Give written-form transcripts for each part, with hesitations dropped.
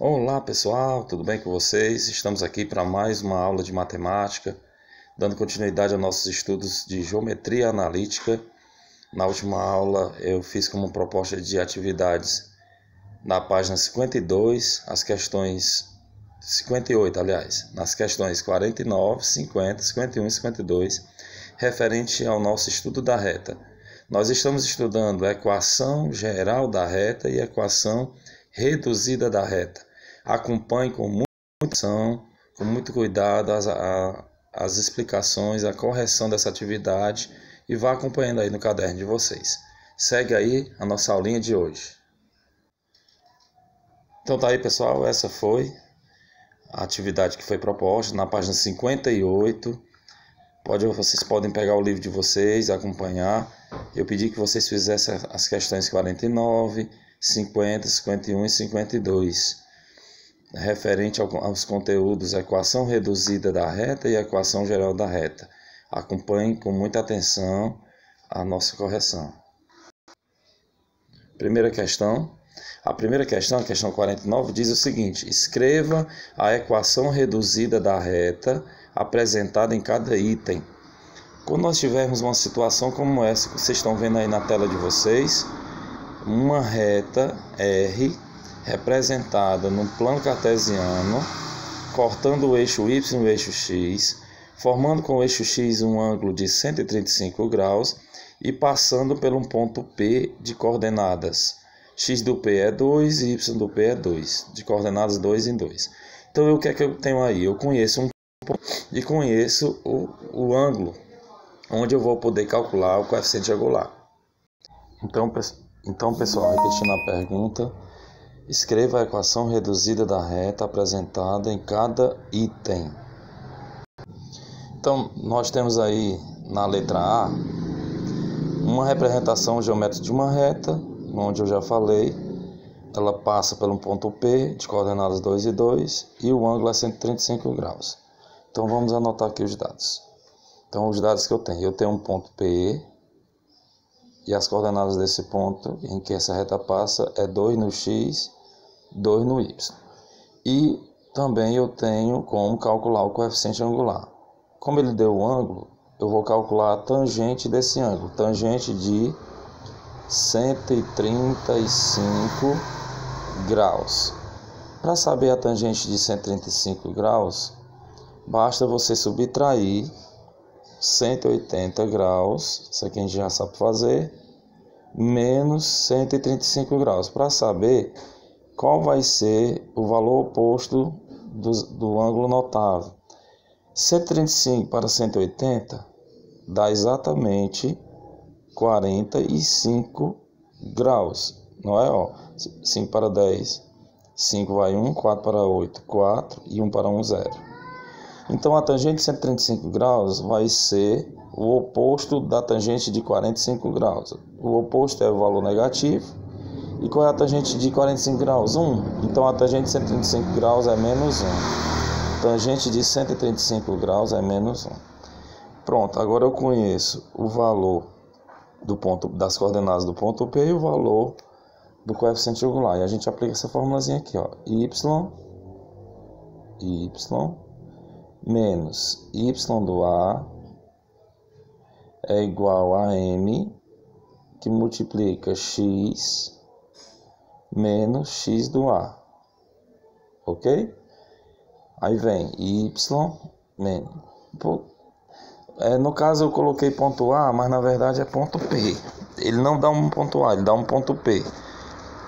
Olá pessoal, tudo bem com vocês? Estamos aqui para mais uma aula de matemática, dando continuidade aos nossos estudos de geometria analítica. Na última aula eu fiz como proposta de atividades na página 52, as questões 58, aliás, nas questões 49, 50, 51 e 52, referente ao nosso estudo da reta. Nós estamos estudando a equação geral da reta e a equação reduzida da reta. Acompanhe com muita atenção, com muito cuidado as explicações, a correção dessa atividade e vá acompanhando aí no caderno de vocês. Segue aí a nossa aulinha de hoje. Então tá aí pessoal, essa foi a atividade que foi proposta na página 58. Vocês podem pegar o livro de vocês, acompanhar. Eu pedi que vocês fizessem as questões 49, 50, 51 e 52, referente aos conteúdos equação reduzida da reta e equação geral da reta. Acompanhem com muita atenção a nossa correção. Primeira questão. A primeira questão, a questão 49, diz o seguinte: escreva a equação reduzida da reta apresentada em cada item. Quando nós tivermos uma situação como essa que vocês estão vendo aí na tela de vocês, uma reta R representada no plano cartesiano, cortando o eixo Y e o eixo X, formando com o eixo X um ângulo de 135 graus e passando por um ponto P de coordenadas. X do P é 2 e Y do P é 2, de coordenadas 2 em 2. Então, o que é que eu tenho aí? Eu conheço um ponto e conheço o ângulo, onde eu vou poder calcular o coeficiente angular. Então, pessoal, repetindo a pergunta, escreva a equação reduzida da reta apresentada em cada item. Então, nós temos aí na letra A uma representação geométrica de uma reta, onde eu já falei, ela passa pelo ponto P de coordenadas 2 e 2 e o ângulo é 135 graus. Então vamos anotar aqui os dados. Então os dados que eu tenho um ponto P e as coordenadas desse ponto em que essa reta passa é 2 no X, 2 no Y. E também eu tenho como calcular o coeficiente angular. Como ele deu o ângulo, eu vou calcular a tangente desse ângulo, tangente de 135 graus. Para saber a tangente de 135 graus, basta você subtrair 180 graus, isso aqui a gente já sabe fazer, menos 135 graus, para saber qual vai ser o valor oposto do ângulo notável. 135 para 180 dá exatamente 45 graus, não é? 5 para 10, 5 vai 1, 4 para 8, 4 e 1 para 1, 0. Então a tangente de 135 graus vai ser o oposto da tangente de 45 graus. O oposto é o valor negativo. E qual é a tangente de 45 graus? 1. Então a tangente de 135 graus é menos 1. Tangente de 135 graus é menos 1. Pronto, agora eu conheço o valor das coordenadas do ponto P e o valor do coeficiente angular. E a gente aplica essa formulazinha aqui, ó. Y menos Y do A é igual a M, que multiplica X menos X do A. Ok? Aí vem Y menos... no caso eu coloquei ponto A, mas na verdade é ponto P. Ele não dá um ponto A, ele dá um ponto P.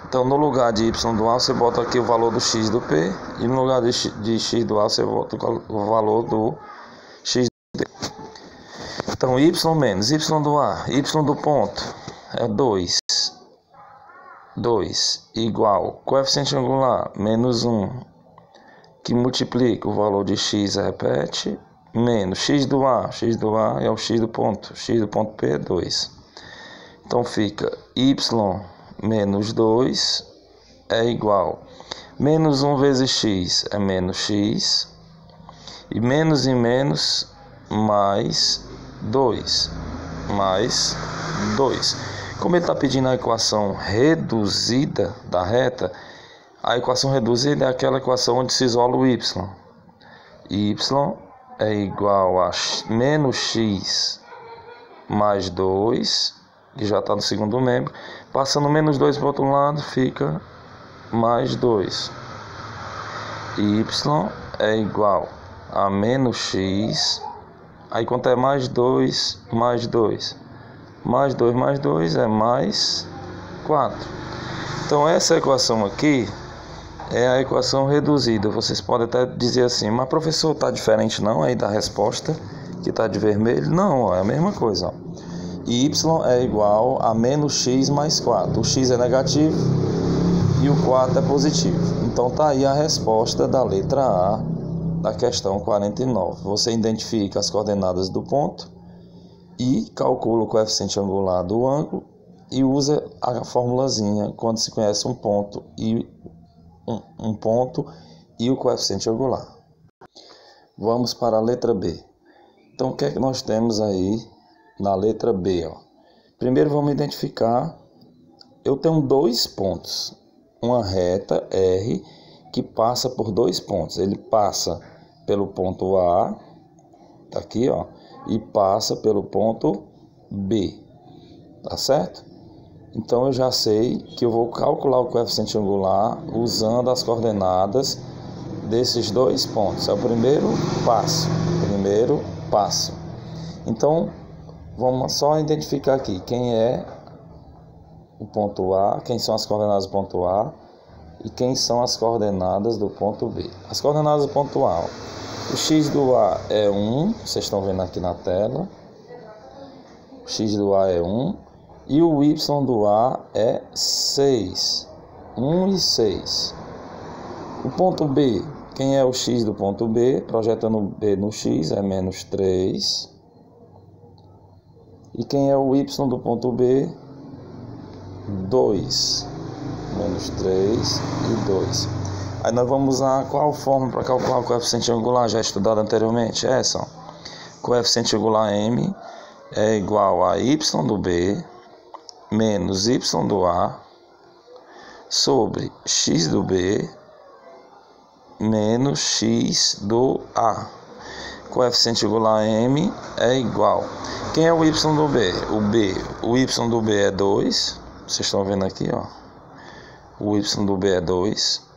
Então no lugar de Y do A você bota aqui o valor do X do P. E no lugar de X do A você bota o valor do X do P. Então Y menos Y do A, Y do ponto é 2. 2 igual coeficiente angular menos 1, que multiplica o valor de X, repete, menos X do A é o X do ponto P é 2. Então fica Y menos 2 é igual, menos 1 vezes X é menos X, e menos em menos, mais 2, Como ele está pedindo a equação reduzida da reta, A equação reduzida é aquela equação onde se isola o y. Y é igual a menos x mais 2, que já está no segundo membro. Passando menos 2 para o outro lado, fica mais 2. Y é igual a menos x. Aí quanto é mais 2, mais 2. Mais 2 mais 2 é mais 4. Então essa equação aqui é a equação reduzida. Vocês podem até dizer assim, mas professor, está diferente não aí da resposta, que está de vermelho? Não, ó, é a mesma coisa. Ó. Y é igual a menos x mais 4. O x é negativo e o 4 é positivo. Então está aí a resposta da letra A da questão 49. Você identifica as coordenadas do ponto e calcula o coeficiente angular do ângulo e usa a formulazinha quando se conhece um ponto e o coeficiente angular. Vamos para a letra B. Então o que é que nós temos aí na letra B? Ó? Primeiro vamos identificar, eu tenho 2 pontos, uma reta R que passa por 2 pontos. Ele passa pelo ponto A, tá aqui, ó, e passa pelo ponto B, tá certo? Então eu já sei que eu vou calcular o coeficiente angular usando as coordenadas desses 2 pontos. É o primeiro passo. Então vamos só identificar aqui quem é o ponto A, quem são as coordenadas do ponto A e quem são as coordenadas do ponto B. As coordenadas do ponto A, ó, o x do A é 1, vocês estão vendo aqui na tela. O x do A é 1 e o y do A é 6. 1 e 6. O ponto B, quem é o x do ponto B? Projetando B no x é menos 3. E quem é o y do ponto B? 2. Menos 3 e 2. Aí nós vamos usar qual forma para calcular o coeficiente angular, já estudado anteriormente? Essa, ó. Coeficiente angular M é igual a y do B menos y do A sobre x do B menos x do A. Coeficiente angular M é igual. Quem é o y do B? O y do B é 2. Vocês estão vendo aqui, ó. O y do B é 2.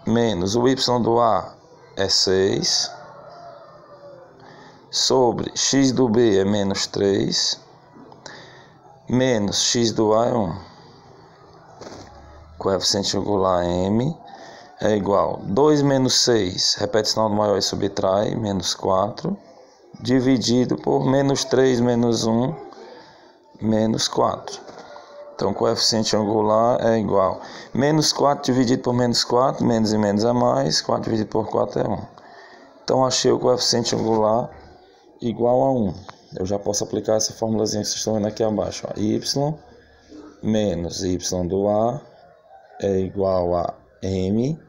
Menos o y do A é 6. Sobre x do B é menos 3. Menos x do A é 1. Coeficiente angular M é igual. 2 menos 6, repete sinal do maior e subtrai, menos 4. Dividido por menos 3 menos 1, menos 4. Então, coeficiente angular é igual. Menos 4 dividido por menos 4, menos e menos é mais. 4 dividido por 4 é 1. Então, achei o coeficiente angular igual a 1. Eu já posso aplicar essa formulazinha que vocês estão vendo aqui abaixo. Ó. Y menos y do A é igual a M,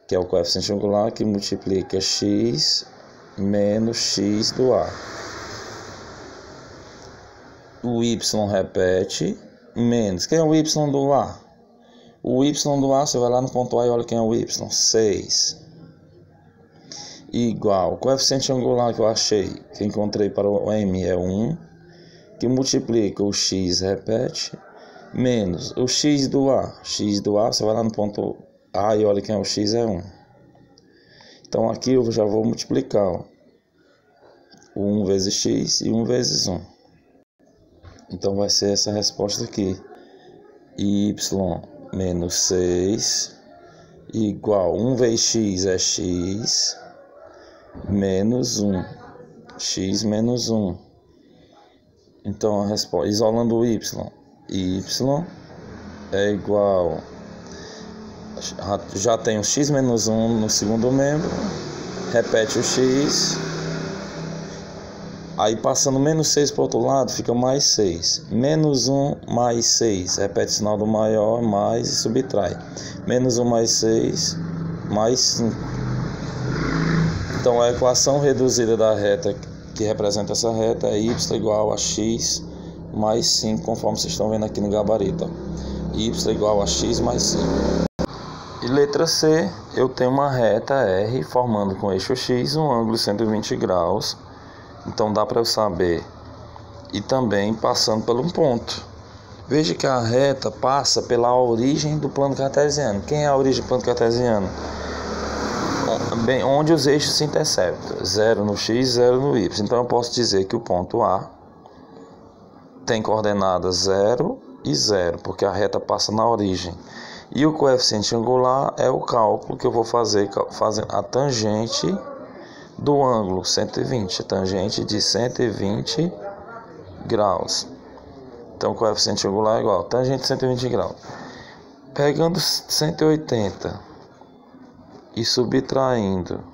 que é o coeficiente angular que multiplica x menos x do A. O y repete, menos. Quem é o y do A? O y do A, você vai lá no ponto A e olha quem é o y. 6. Igual. O coeficiente angular que eu achei, que encontrei para o M é 1, que multiplica o x repete, menos o x do A. X do A, você vai lá no ponto A e olha quem é o x é 1. Então aqui eu já vou multiplicar, ó, o 1 vezes x e 1 vezes 1. Então vai ser essa resposta aqui. Y menos 6 igual 1 vezes x é x menos 1. X menos 1. Então a resposta, isolando o y é igual, já tem o x menos 1 no segundo membro, repete o x, aí passando menos 6 para o outro lado, fica mais 6. Menos 1 mais 6, repete o sinal do maior, mais e subtrai. Menos 1 mais 6, mais 5. Então a equação reduzida da reta que representa essa reta é y igual a x mais 5, conforme vocês estão vendo aqui no gabarito. Ó. Y igual a x mais 5. E letra C, eu tenho uma reta R formando com eixo X um ângulo de 120 graus. Então dá para eu saber. E também passando por um ponto. Veja que a reta passa pela origem do plano cartesiano. Quem é a origem do plano cartesiano? Bem, onde os eixos se interceptam. 0 no X, 0 no Y. Então eu posso dizer que o ponto A tem coordenadas 0 e 0, porque a reta passa na origem. E o coeficiente angular é o cálculo que eu vou fazer a tangente do ângulo 120, a tangente de 120 graus. Então o coeficiente angular é igual a tangente de 120 graus. Pegando 180 e subtraindo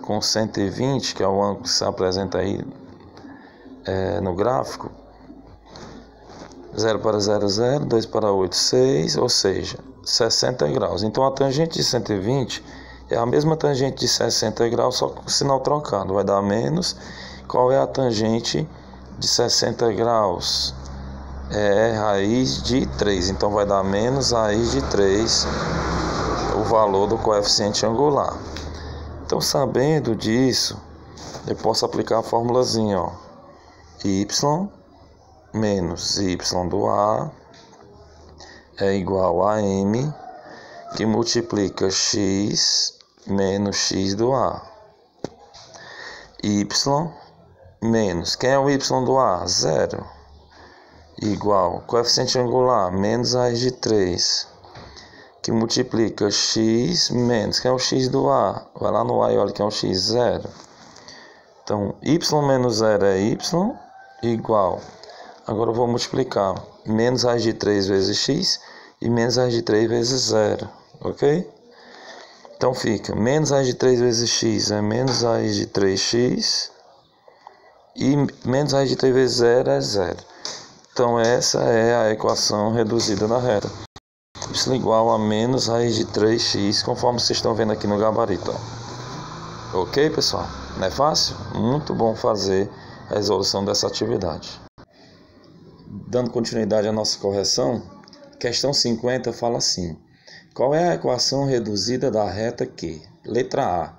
com 120, que é o ângulo que se apresenta aí no gráfico, 0 para 0, 0, 2 para 8, 6, ou seja, 60 graus. Então a tangente de 120 é a mesma tangente de 60 graus, só com o sinal trocado. Vai dar menos. Qual é a tangente de 60 graus? É raiz de 3. Então vai dar menos raiz de 3, o valor do coeficiente angular. Então, sabendo disso, eu posso aplicar a formulazinha, ó. Y menos y do A é igual a M, que multiplica x menos x do A. Y menos, quem é o y do A? 0. Igual, coeficiente angular, menos raiz de 3, que multiplica x menos, quem é o x do A? Vai lá no A e olha quem é o x, 0. Então, y menos 0 é y, igual. Agora eu vou multiplicar menos raiz de 3 vezes x e menos raiz de 3 vezes 0, ok? Então fica menos raiz de 3 vezes x é menos raiz de 3x e menos raiz de 3 vezes 0 é 0. Então essa é a equação reduzida da reta. Y igual a menos raiz de 3x, conforme vocês estão vendo aqui no gabarito. Ó. Ok, pessoal? Não é fácil? Muito bom fazer a resolução dessa atividade. Dando continuidade à nossa correção, questão 50 fala assim: qual é a equação reduzida da reta que, letra A,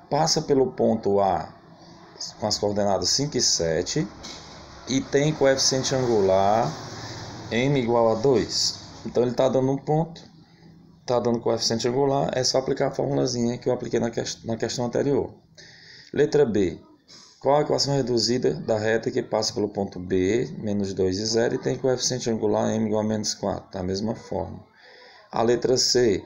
passa pelo ponto A com as coordenadas 5 e 7 e tem coeficiente angular m igual a 2? Então ele está dando um ponto, está dando coeficiente angular, é só aplicar a formulazinha que eu apliquei na questão anterior. Letra B. Qual a equação reduzida da reta que passa pelo ponto B, menos 2 e 0, e tem coeficiente angular m igual a menos 4, da mesma forma. A letra C.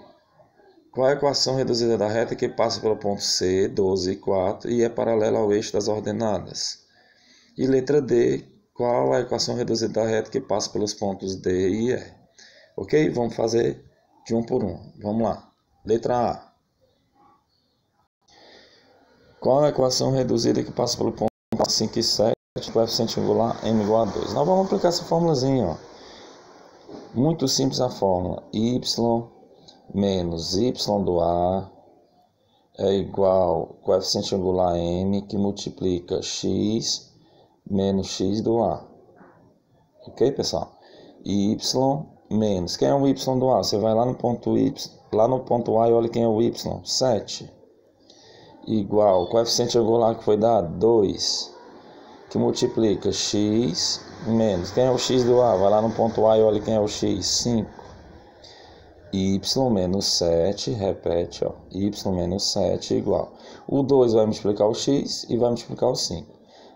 Qual a equação reduzida da reta que passa pelo ponto C, 12 e 4, e é paralela ao eixo das ordenadas? E letra D. Qual a equação reduzida da reta que passa pelos pontos D e E? Ok? Vamos fazer de um por um. Vamos lá. Letra A. Qual a equação reduzida que passa pelo ponto 5 e 7, coeficiente angular m igual a 2? Nós vamos aplicar essa formulazinha, ó. Muito simples a fórmula. Y menos y do A é igual coeficiente angular m, que multiplica x menos x do A. Ok, pessoal? Y menos, quem é o y do A? Você vai lá no ponto y, lá no ponto A e olha quem é o y, 7. Igual, coeficiente angular que foi dado, 2, que multiplica x menos, quem é o x do A? Vai lá no ponto A e olha quem é o x, 5. Y menos 7, repete, ó, y menos 7 igual. O 2 vai multiplicar o x e vai multiplicar o 5.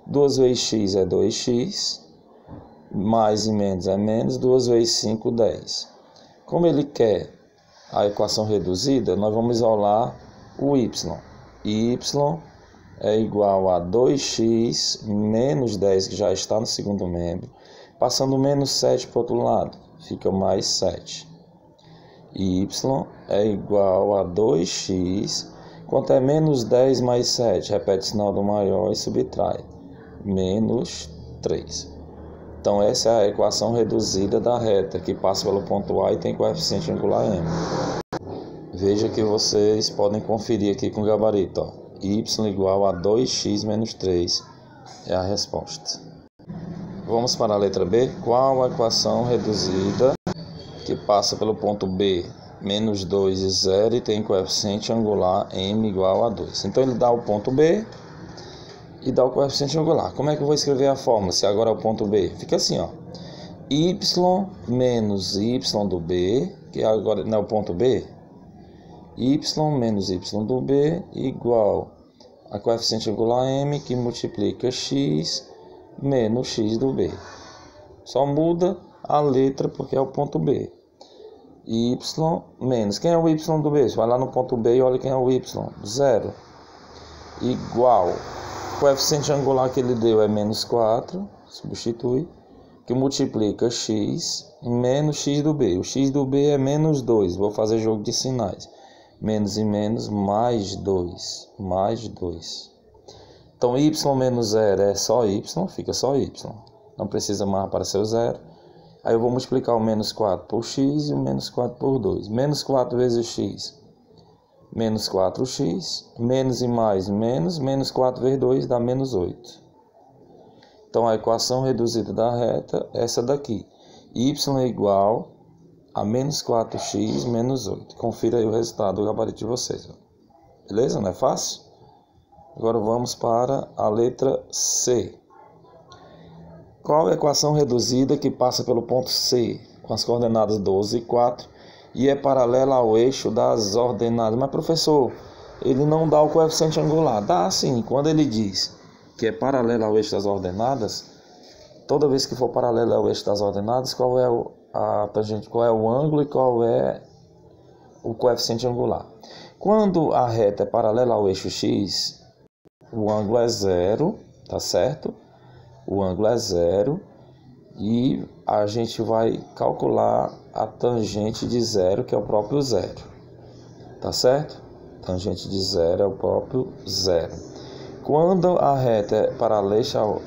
2 vezes x é 2x, mais e menos é menos, 2 vezes 5, 10. Como ele quer a equação reduzida, nós vamos isolar o y. Y é igual a 2x menos 10, que já está no segundo membro, passando menos 7 para o outro lado, fica mais 7. Y é igual a 2x, quanto é menos 10 mais 7? Repete o sinal do maior e subtrai, menos 3. Então essa é a equação reduzida da reta, que passa pelo ponto A e tem coeficiente angular m. Veja que vocês podem conferir aqui com o gabarito, ó. Y igual a 2x menos 3 é a resposta. Vamos para a letra B. Qual a equação reduzida que passa pelo ponto B, menos 2 e 0 e tem coeficiente angular m igual a 2. Então ele dá o ponto B e dá o coeficiente angular. Como é que eu vou escrever a fórmula se agora é o ponto B? Fica assim, ó. Y menos y do B, que agora não é o ponto B, y menos y do B igual a coeficiente angular m que multiplica x menos x do B. Só muda a letra porque é o ponto B. Y menos, quem é o y do B? Você vai lá no ponto B e olha quem é o y, 0, igual, o coeficiente angular que ele deu é menos 4, substitui, que multiplica x menos x do B. O x do B é menos 2, vou fazer jogo de sinais. Menos e menos, mais 2, mais 2. Então, y menos 0 é só y, fica só y. Não precisa mais aparecer o 0. Aí eu vou multiplicar o menos 4 por x e o menos 4 por 2. Menos 4 vezes x, menos 4x, menos e mais, menos 4 vezes 2 dá menos 8. Então, a equação reduzida da reta é essa daqui. Y é igual a menos 4x menos 8. Confira aí o resultado do gabarito de vocês. Beleza? Não é fácil? Agora vamos para a letra C. Qual é a equação reduzida que passa pelo ponto C, com as coordenadas 12 e 4, e é paralela ao eixo das ordenadas? Mas, professor, ele não dá o coeficiente angular. Dá sim, quando ele diz que é paralela ao eixo das ordenadas, toda vez que for paralela ao eixo das ordenadas, qual é a tangente, qual é o ângulo e qual é o coeficiente angular. Quando a reta é paralela ao eixo x, o ângulo é 0, tá certo? O ângulo é 0 e a gente vai calcular a tangente de 0, que é o próprio 0, tá certo? Tangente de 0 é o próprio 0. Quando a reta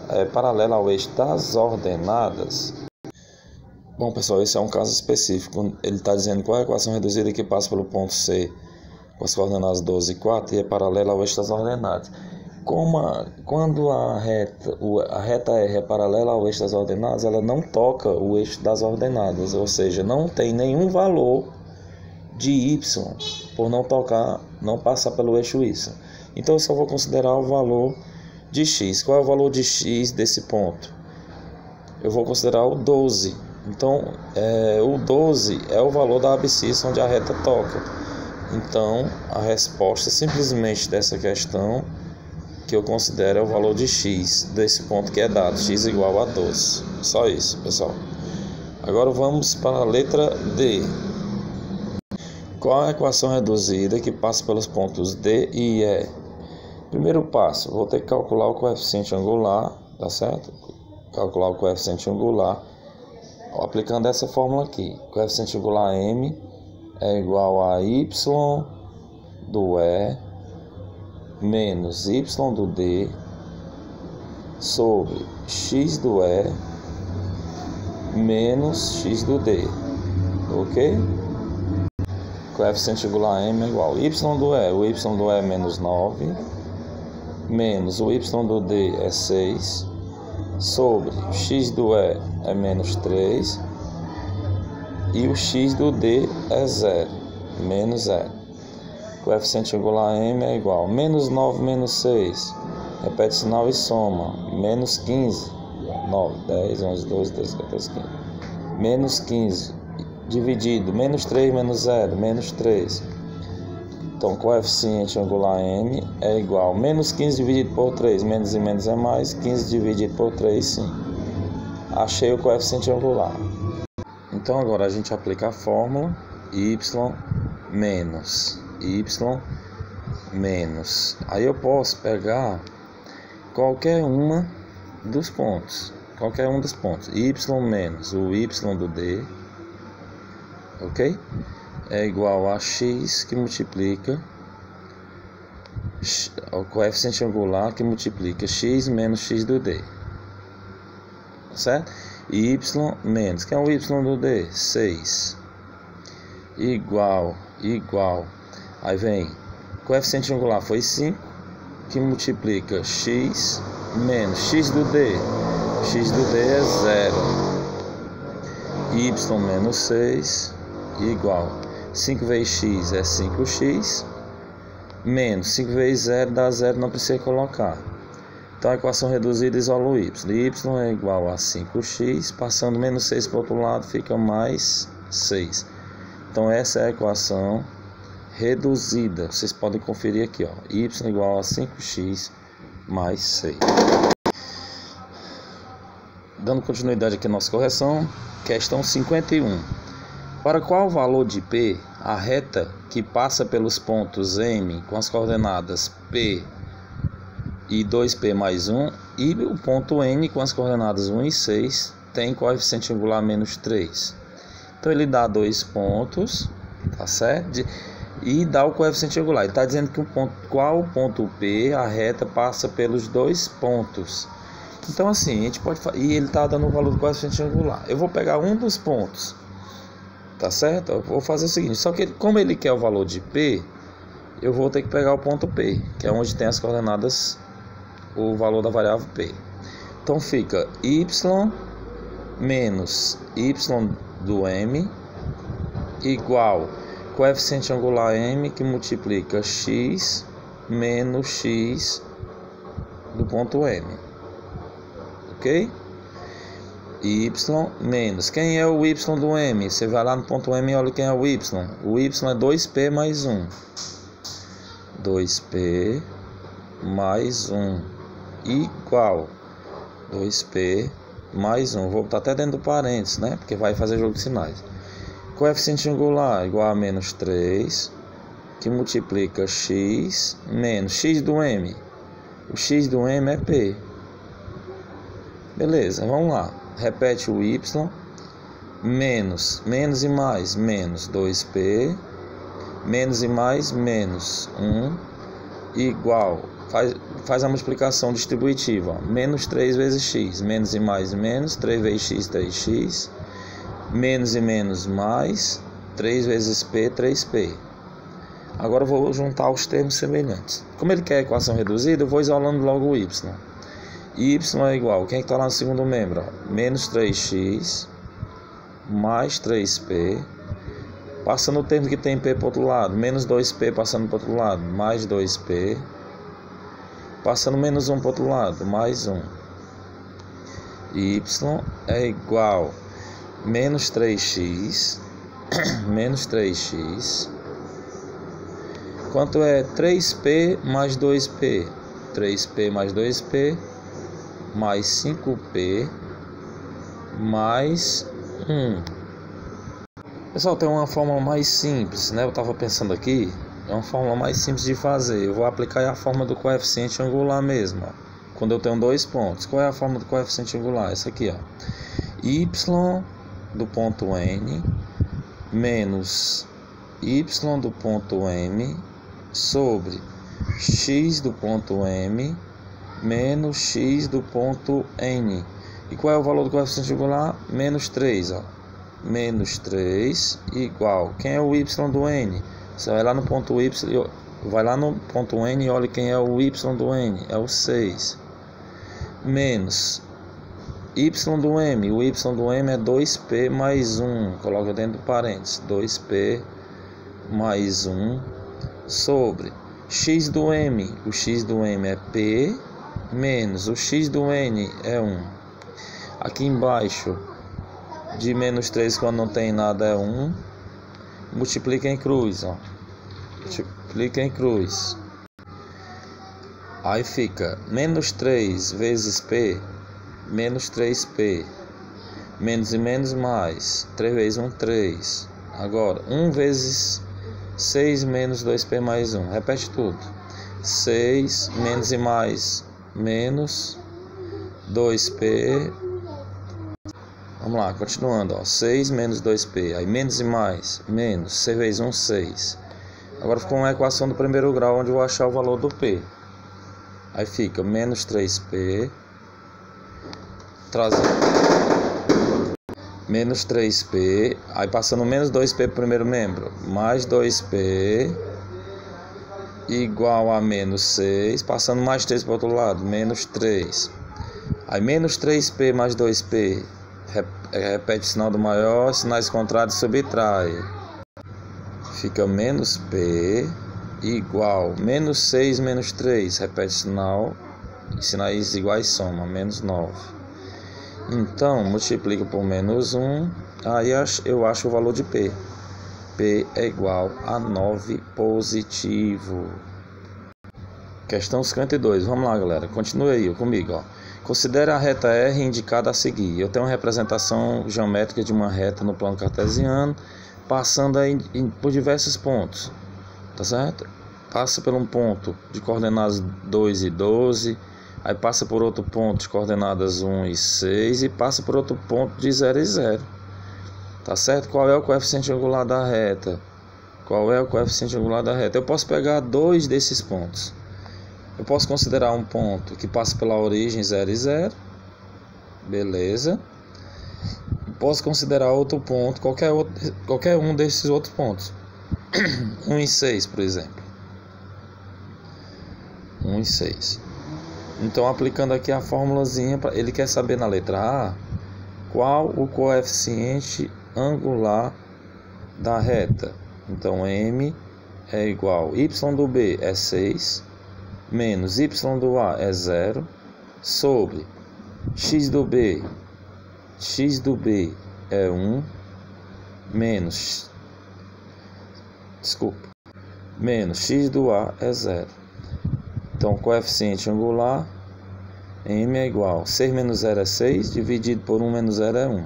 é paralela ao eixo das ordenadas... Bom, pessoal, esse é um caso específico. Ele está dizendo qual é a equação reduzida que passa pelo ponto C com as coordenadas 12 e 4 e é paralela ao eixo das ordenadas. Quando a reta R é paralela ao eixo das ordenadas, ela não toca o eixo das ordenadas, ou seja, não tem nenhum valor de y por não passar pelo eixo y. Então eu só vou considerar o valor de x. Qual é o valor de x desse ponto? Eu vou considerar o 12. Então o 12 é o valor da abscissa onde a reta toca. Então a resposta simplesmente dessa questão que eu considero é o valor de x desse ponto que é dado, x igual a 12. Só isso, pessoal. Agora vamos para a letra D. Qual a equação reduzida que passa pelos pontos D e E? Primeiro passo, vou ter que calcular o coeficiente angular, tá certo? Calcular o coeficiente angular, aplicando essa fórmula aqui. O coeficiente angular m é igual a y do E menos y do D sobre x do E menos x do D, ok? Coeficiente angular m é igual a y do E, o y do E é menos 9, menos o y do D é 6, sobre x do E é menos 3, e o x do D é 0, menos 0. Coeficiente angular m é igual a menos 9 menos 6, repete sinal e soma, menos 15, 9, 10, 11, 12, 13, 14, 15, menos 15, dividido, menos 3 menos 0, menos 3. Então, coeficiente angular m é igual a menos 15 dividido por 3, menos e menos é mais, 15 dividido por 3, sim. Achei o coeficiente angular. Então, agora a gente aplica a fórmula y menos. Aí eu posso pegar qualquer um dos pontos, y menos o y do D, ok? É igual a x que multiplica o coeficiente angular que multiplica x menos x do D, certo? Y menos, quem é o y do D? 6, igual, aí vem, coeficiente angular foi 5, que multiplica x menos x do D é 0, y menos 6, igual, 5 vezes x é 5x, menos 5 vezes 0 dá 0, não precisa colocar. Então a equação reduzida isola o y. Y é igual a 5x, passando menos 6 para o outro lado fica mais 6. Então essa é a equação reduzida. Vocês podem conferir aqui, ó. Y igual a 5x mais 6. Dando continuidade aqui à nossa correção, questão 51. Para qual valor de P a reta que passa pelos pontos M com as coordenadas P e 2P mais 1 e o ponto N com as coordenadas 1 e 6 tem coeficiente angular menos 3? Então ele dá dois pontos, tá certo? E dá o coeficiente angular. Ele está dizendo que qual ponto P a reta passa pelos dois pontos. Então assim, a gente pode e ele está dando o valor do coeficiente angular. Eu vou pegar um dos pontos, tá certo? Eu vou fazer o seguinte, só que como ele quer o valor de P, eu vou ter que pegar o ponto P, que é onde tem as coordenadas, o valor da variável P. Então fica y menos y do M igual coeficiente angular M que multiplica x menos x do ponto M. Ok? Y menos. Quem é o y do M? Você vai lá no ponto M e olha quem é o y. O y é 2P mais 1. 2P mais 1 igual 2P mais 1. Vou botar até dentro do parênteses, né? Porque vai fazer jogo de sinais. Coeficiente angular igual a menos 3, que multiplica x menos x do M. O x do M é P. Beleza, vamos lá. Repete o y. Menos e mais, menos 2P. Menos e mais, menos 1. Igual, faz a multiplicação distributiva. Menos 3 vezes x. Menos e mais, menos. 3 vezes x, 3x. Menos e menos, mais. 3 vezes P, 3P. Agora eu vou juntar os termos semelhantes. Como ele quer a equação reduzida, eu vou isolando logo o y. Y é igual, quem está lá no segundo membro? Ó, menos 3x mais 3P. Passando o termo que tem P para o outro lado, menos 2P passando para o outro lado, mais 2P. Passando menos 1 para o outro lado, mais 1. Y é igual menos 3x, menos 3x. Quanto é 3P mais 2P? 3P mais 2P, mais 5P, mais 1. Pessoal, tem uma fórmula mais simples, né? Eu estava pensando aqui, é uma fórmula mais simples de fazer. Eu vou aplicar a fórmula do coeficiente angular mesmo, ó. Quando eu tenho dois pontos. Qual é a fórmula do coeficiente angular? Essa aqui, ó. Y do ponto N menos y do ponto M sobre x do ponto M menos x do ponto N. E qual é o valor do coeficiente angular? Menos 3, ó. Menos 3 igual. Quem é o y do N? Você vai lá no ponto y, vai lá no ponto N e olha quem é o y do N. É o 6. Menos y do M. O y do M é 2P mais 1. Coloca dentro do parênteses. 2P mais 1 sobre x do M. O x do M é P menos o x do N é 1. Aqui embaixo, de menos 3 quando não tem nada é 1. Multiplica em cruz, ó. Multiplica em cruz. Aí fica menos 3 vezes P, menos 3P. Menos e menos mais. 3 vezes 1, 3. Agora, 1 vezes 6 menos 2P mais 1. Repete tudo. 6 menos e mais, menos 2P. Vamos lá, continuando, ó. 6 menos 2P, aí menos e mais, menos, 6 vezes 1, 6. Agora ficou uma equação do primeiro grau, onde eu vou achar o valor do P. Aí fica menos 3P, trazendo menos 3P, aí passando menos 2P para o primeiro membro, mais 2P, igual a menos 6, passando mais 3 para o outro lado, menos 3. Aí menos 3P mais 2P, repete o sinal do maior, sinais contrários subtrai. fica menos P igual menos 6 menos 3, repete sinal, sinais iguais soma, menos 9. Então, multiplica por menos 1, aí eu acho o valor de P. P é igual a 9 positivo. Questão 52, vamos lá, galera, continue aí comigo, ó. Considere a reta R indicada a seguir. Eu tenho uma representação geométrica de uma reta no plano cartesiano, passando aí por diversos pontos, tá certo? Passa por um ponto de coordenadas 2 e 12, aí passa por outro ponto de coordenadas 1 e 6 e passa por outro ponto de 0 e 0. Tá certo? Qual é o coeficiente angular da reta? Qual é o coeficiente angular da reta? Eu posso pegar dois desses pontos. Eu posso considerar um ponto que passa pela origem 0 e 0, beleza. Posso considerar outro ponto, qualquer um desses outros pontos. 1 e 6, por exemplo. 1 e 6. Então, aplicando aqui a formulazinha, ele quer saber na letra A qual o coeficiente angular da reta. Então, M é igual y do B é 6, menos y do A é 0, sobre x do B é 1, menos x do A é 0. Então, coeficiente angular, M é igual, 6 menos 0 é 6, dividido por 1 menos 0 é 1.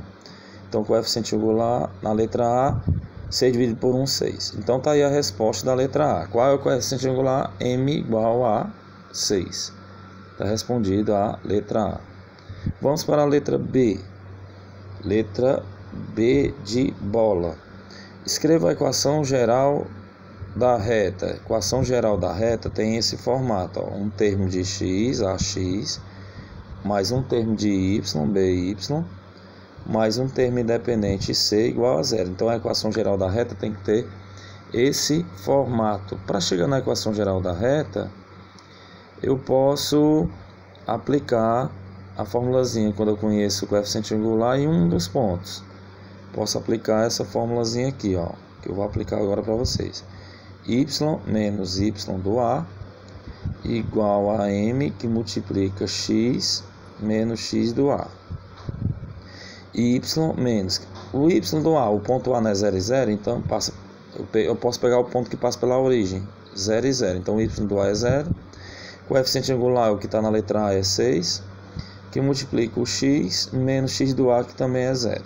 Então, coeficiente angular, na letra A, 6 dividido por 1, 6. Então, está aí a resposta da letra A. Qual é o coeficiente angular? M igual a 6. Está respondida a letra A. Vamos para a letra B. Letra B de bola. Escreva a equação geral da reta. A equação geral da reta tem esse formato, ó. Um termo de x, AX, mais um termo de y, BY, mais um termo independente C igual a 0. Então, a equação geral da reta tem que ter esse formato. Para chegar na equação geral da reta, eu posso aplicar a formulazinha quando eu conheço o coeficiente angular em um dos pontos. Posso aplicar essa formulazinha aqui, ó, que eu vou aplicar agora para vocês. Y menos y do A igual a M que multiplica x menos x do A. Y menos o y do A, o ponto A não é 0 e 0, então eu posso pegar o ponto que passa pela origem, 0 e 0. Então, y do A é 0. Coeficiente angular, o que está na letra A, é 6, que multiplica o x menos x do A, que também é 0.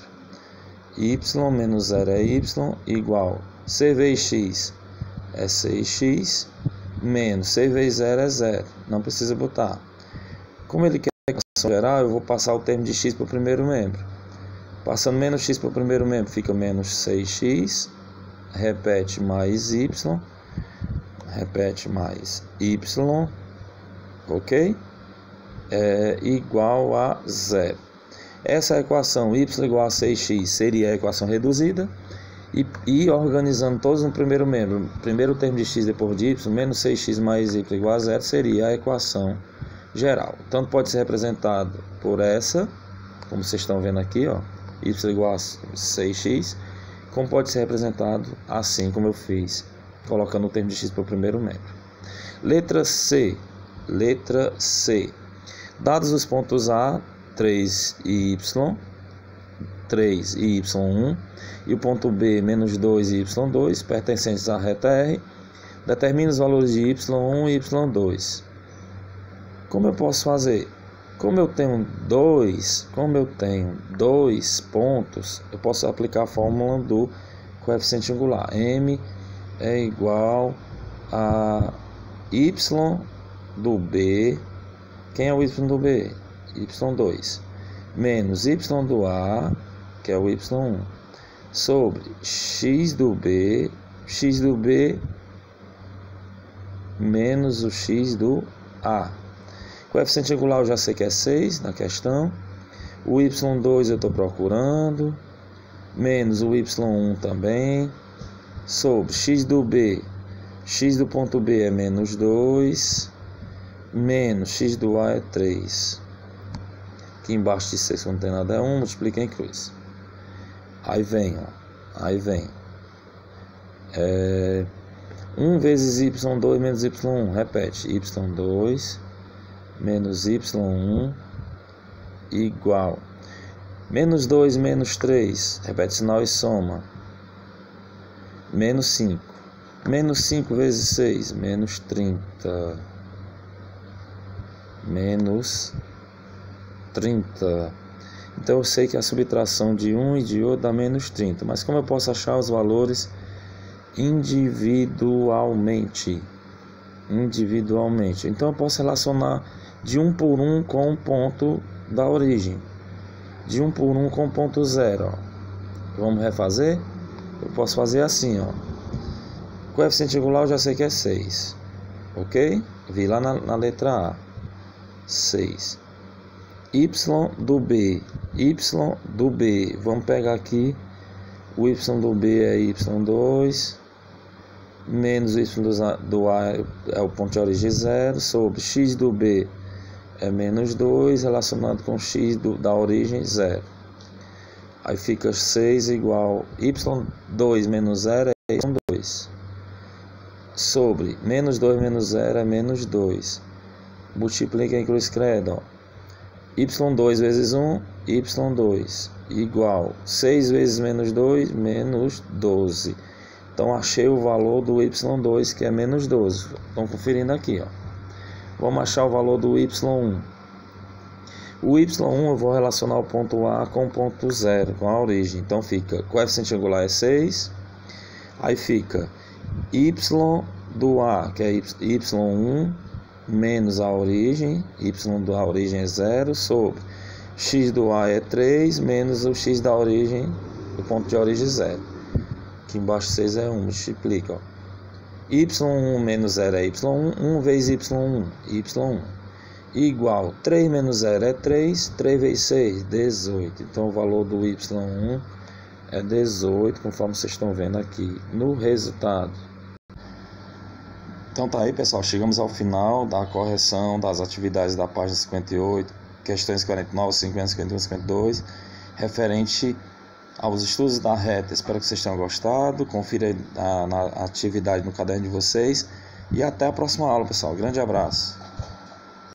Y menos 0 é y, igual c vezes x é 6x, menos c vezes 0 é 0. Não precisa botar. Como ele quer a equação geral, eu vou passar o termo de x para o primeiro membro. Passando menos x para o primeiro membro, fica menos 6x, repete mais y, ok? É igual a 0. Essa equação y igual a 6x seria a equação reduzida. E organizando todos no primeiro membro, primeiro o termo de x depois de y, menos 6x mais y igual a 0, seria a equação geral. Tanto pode ser representado por essa, como vocês estão vendo aqui, ó, y igual a 6x, como pode ser representado assim como eu fiz, colocando o termo de x para o primeiro membro. Letra C. Dados os pontos A, 3 e y1 e o ponto B, menos 2 e y2, pertencentes à reta R, determine os valores de y1 e y2. Como eu posso fazer? Como eu tenho dois pontos, eu posso aplicar a fórmula do coeficiente angular. M é igual a y do B. Quem é o y do B? y2. Menos y do A, que é o y1, sobre x do B menos o x do A. Coeficiente angular eu já sei que é 6 na questão. O y2 eu estou procurando, menos o y1 também, sobre x do B, x do ponto B é menos 2, menos x do A é 3. Aqui embaixo de 6 não tem nada, é 1, multiplica em cruz. Aí vem 1 vezes y2 menos y1, repete, y2 menos y1 igual, menos 2 menos 3, repete sinal e soma, menos 5, menos 5 vezes 6, menos 30, menos 30. Então eu sei que a subtração de um e de outro dá menos 30, mas como eu posso achar os valores individualmente? Então eu posso relacionar de 1 por 1 com o ponto da origem, de 1 por 1 com o ponto 0. Vamos refazer? Eu posso fazer assim, ó. Coeficiente angular eu já sei que é 6, ok? Vi lá na letra A, 6. Y do B, vamos pegar aqui, o Y do B é Y2, menos o Y do A é o ponto de origem 0, sobre X do B é menos 2, relacionado com X da origem 0. Aí fica 6 igual, Y2 menos 0 é Y2, sobre menos 2 menos 0 é menos 2, multiplica e inclui excredo, ó. Y2 vezes 1, Y2 igual 6 vezes menos 2, menos 12. Então achei o valor do Y2, que é menos 12. Estão conferindo aqui, ó. Vamos achar o valor do Y1. O Y1 eu vou relacionar o ponto A com o ponto 0, com a origem. Então fica, coeficiente angular é 6. Aí fica Y do A, que é Y1, menos a origem, y da origem é 0, sobre x do A é 3, menos o x da origem, do ponto de origem 0. Aqui embaixo 6 é 1, multiplica, ó. Y1 menos 0 é Y1, 1 vezes Y1, Y1, igual, 3 menos 0 é 3, 3 vezes 6, 18. Então o valor do Y1 é 18, conforme vocês estão vendo aqui no resultado. Então tá aí, pessoal, chegamos ao final da correção das atividades da página 58, questões 49, 50, 51, 52, referente aos estudos da reta. Espero que vocês tenham gostado, confira na atividade no caderno de vocês e até a próxima aula, pessoal. Grande abraço.